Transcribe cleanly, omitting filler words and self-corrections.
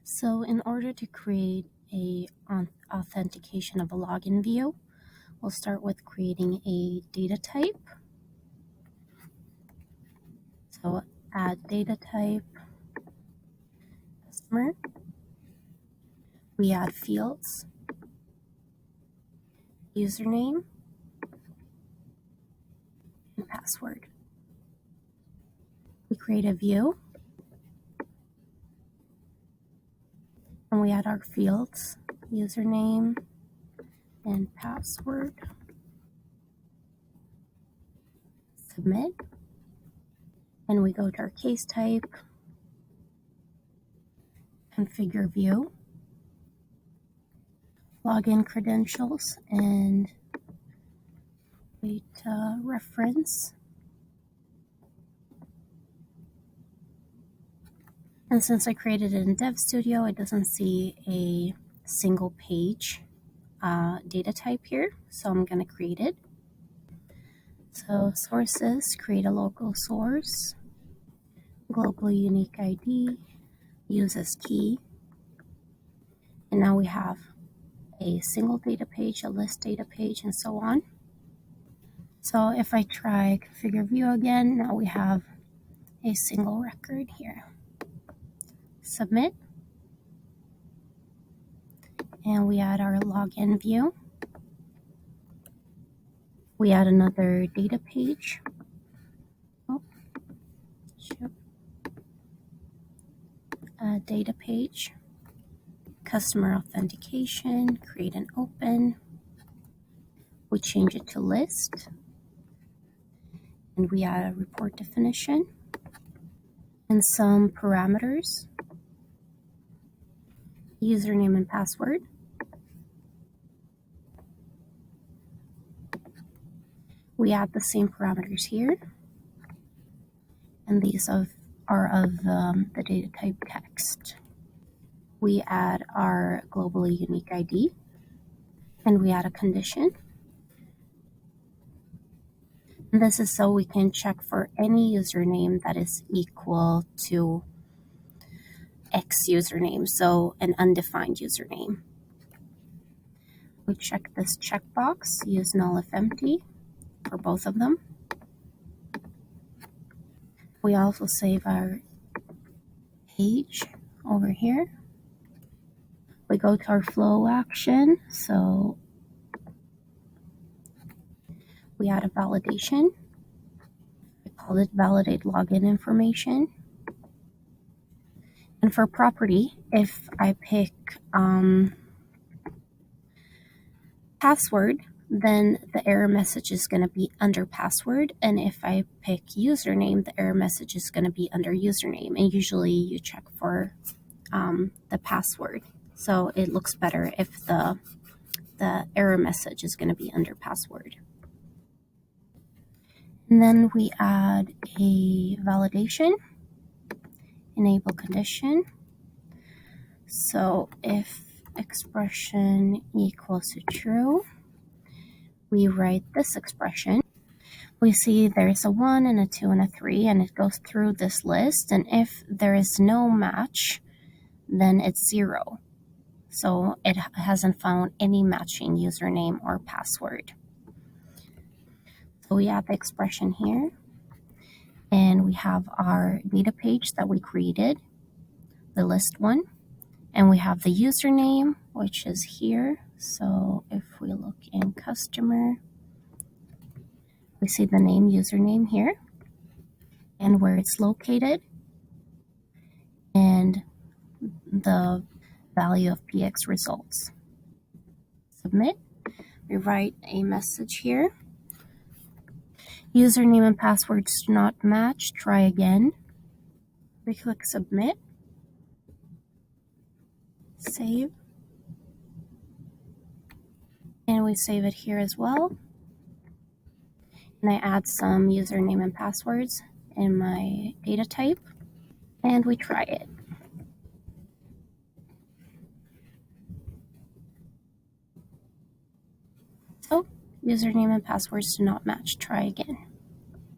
So in order to create a authentication of a login view, we'll start with creating a data type. So add data type, customer. We add fields, username, and password. We create a view, and we add our fields, username, and password. Submit, and we go to our case type, configure view, login credentials, and wait reference. And since I created it in Dev Studio, it doesn't see a single page data type here, so I'm going to create it. So sources, create a local source, global unique ID, use as key, and now we have a single data page, a list data page, and so on. So if I try configure view again, now we have a single record here. Submit, and we add our login view. We add another data page. Data page, customer authentication, create and open. We change it to list, and we add a report definition and some parameters, username and password. We add the same parameters here, and these are of the data type text. We add our globally unique ID, and we add a condition. And this is so we can check for any username that is equal to X username, so an undefined username. We check this checkbox, use null if empty, for both of them. We also save our page over here. We go to our flow action, so we add a validation. We call it validate login information. And for property, if I pick password, then the error message is going to be under password. And if I pick username, the error message is going to be under username. And usually you check for the password. So it looks better if the error message is going to be under password. And then we add a validation, enable condition. So if expression equals to true, we write this expression. We see there's a 1 and a 2 and a 3, and it goes through this list. And if there is no match, then it's 0. So it hasn't found any matching username or password. So we add the expression here, and we have our data page that we created, the list one, and we have the username, which is here. So if we look in customer, we see the name username here and where it's located and the value of PX results. Submit. We write a message here. Username and passwords do not match. Try again. We click submit. Save. And we save it here as well. And I add some username and passwords in my data type. And we try it. So, username and passwords do not match. Try again.